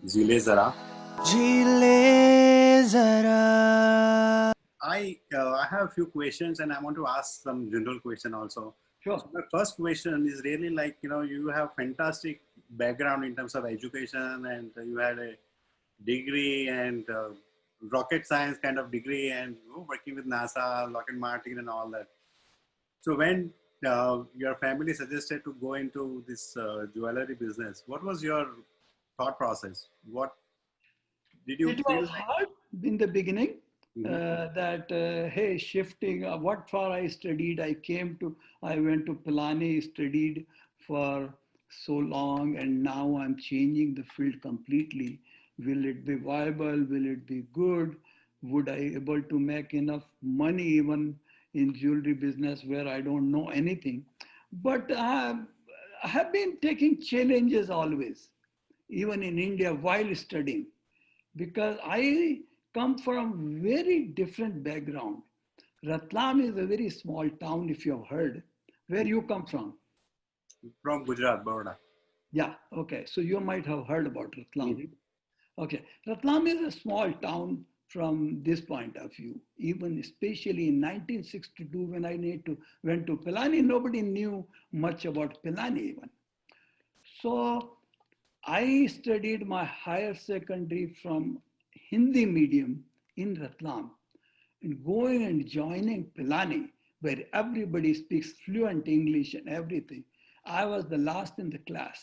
Jeelezara. Jeelezara. I have a few questions and I want to ask some general question also. Sure. So my first question is really like you have fantastic background in terms of education and you had a degree and rocket science kind of degree and working with NASA, Lockheed Martin and all that. So when your family suggested to go into this jewelry business, what was your thought process? What did you It feel was like? hard in the beginning Mhm. hey, shifting what for I studied. I went to Pilani, studied for so long, and now I'm changing the field completely. Will it be viable? Will it be good? Would I able to make enough money even in jewelry business where I don't know anything? But I have been taking challenges always, even in India while studying, because I come from very different background. Ratlam is a very small town, if you have heard. Where you come from? From Gujarat, Baroda. Yeah, okay. So you might have heard about Ratlam. Mhm. Okay, Ratlam is a small town from this point of view. Even especially in 1962, when went to Pilani, nobody knew much about Pilani even. So I studied my higher secondary from Hindi medium in Ratlam, and going and joining Pilani, where everybody speaks fluent English and everything. I was the last in the class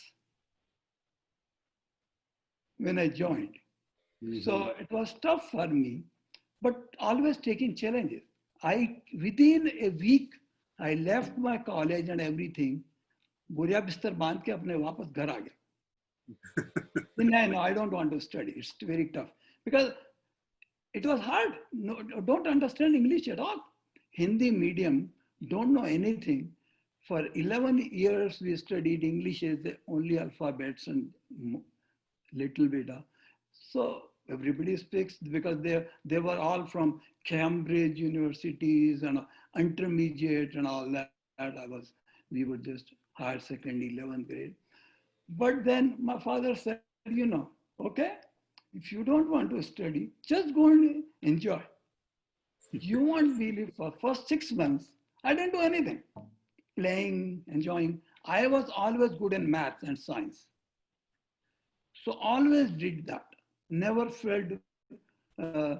when I joined. Mhm. So it was tough for me, but always taking challenges. Within a week, I left my college and everything. बोरिया बिस्तर बांध के अपने वापस घर आ गया. No, I don't want to study. It's very tough because it was hard. No, don't understand English at all. Hindi medium, don't know anything. For 11 years, we studied English as the only alphabets and little bit. So everybody speaks because they were all from Cambridge universities and intermediate and all that. We were just higher second, 11th grade. But then my father said, okay, if you don't want to study, just go and enjoy. You won't believe for first 6 months, I didn't do anything. Playing, enjoying. I was always good in maths and science. So always did that. Never felt uh,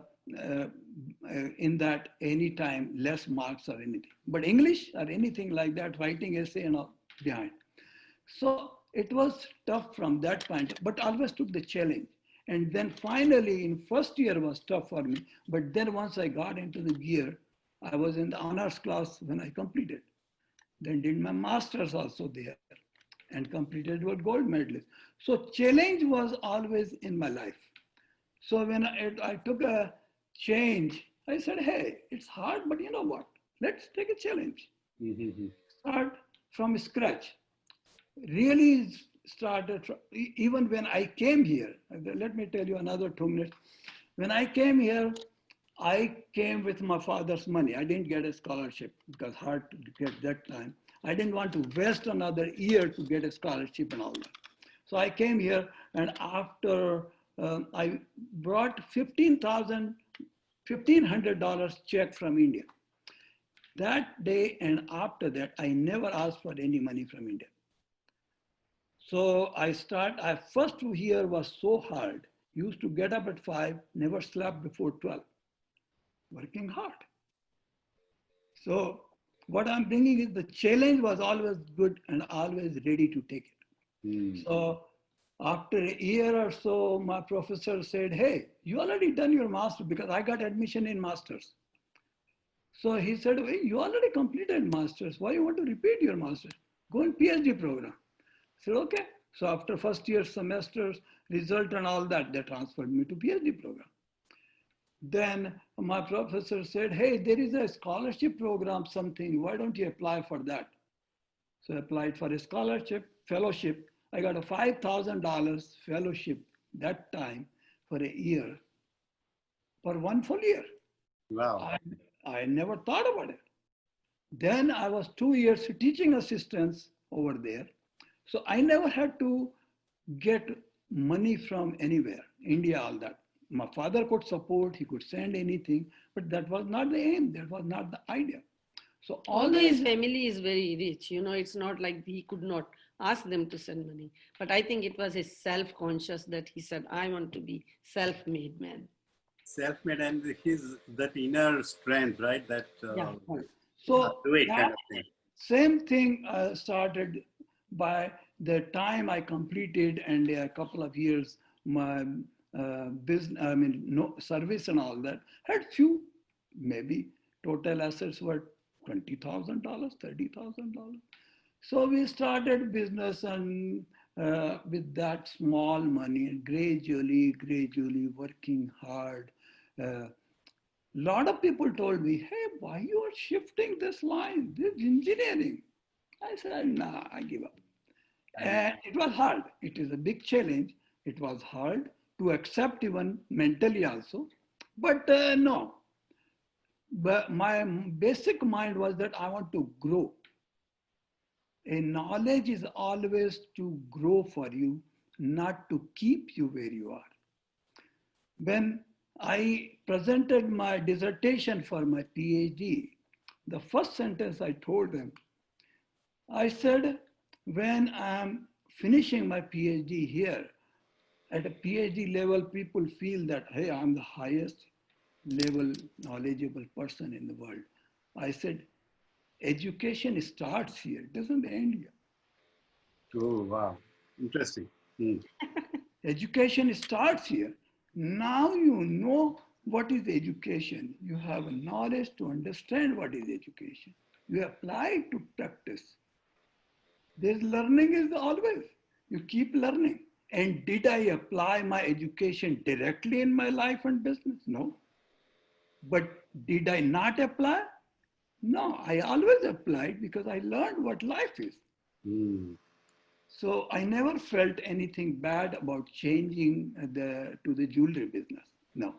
in that any time less marks or anything. But English or anything like that, writing essay and all behind. So it was tough from that point, but always took the challenge. And then finally, in first year was tough for me. But then once I got into the gear, I was in the honors class when I completed. Then did my master's also there and completed with gold medalist. So challenge was always in my life. So when I took a change, I said, hey, it's hard, but you know what? Let's take a challenge. Mhm. Start from scratch. Really started, even when I came here. Let me tell you another 2 minutes. When I came here, I came with my father's money. I didn't get a scholarship because hard to get that time. I didn't want to waste another year to get a scholarship and all that. So I came here, and after I brought $1,500 check from India. That day and after that, I never asked for any money from India. So I first year was so hard. Used to get up at 5, never slept before 12, working hard. So what I'm bringing is the challenge was always good and always ready to take it. Mhm. So after a year or so, my professor said, hey, you already done your master because I got admission in masters. So he said, hey, you already completed masters. Why you want to repeat your masters? Go in PhD program. I said, okay. So after first year semesters, result and all that, they transferred me to PhD program. Then my professor said, hey, there is a scholarship program, something. Why don't you apply for that? So I applied for a scholarship, fellowship. I got a $5,000 fellowship that time for a year, for one full year. Wow. I, I never thought about it. Then I was 2 years teaching assistants over there. So I never had to get money from anywhere, India, all that. My father could support, he could send anything, but that was not the aim, that was not the idea. So Although his always, family is very rich, it's not like he could not ask them to send money. But I think it was his self-conscious that he said, I want to be self-made man. Self-made, and his that inner strength, right? That Yeah. right. I'll So do it that kind of thing. same thing started by the time I completed and a couple of years my business, I mean, no service and all that. Had few, maybe total assets were $20,000, $30,000. So we started business and with that small money and gradually working hard. Uh, lot of people told me, hey, why you are shifting this line? This is engineering. I said, nah, I give up. Mm. And it was hard. It is a big challenge. It was hard to accept even mentally also. But no, but my basic mind was that I want to grow. A knowledge is always to grow for you, not to keep you where you are. When I presented my dissertation for my PhD, the first sentence I told them, I said, when I'm finishing my PhD here, at a PhD level, people feel that, hey, I'm the highest level knowledgeable person in the world. I said, education starts here, it doesn't end here. Oh wow, interesting. Mm. Education starts here. Now you know what is education. You have a knowledge to understand what is education. You apply it to practice. This learning is always, you keep learning. And did I apply my education directly in my life and business? No. But did I not apply? No, I always applied because I learned what life is. Mm. So I never felt anything bad about changing to the jewelry business. No.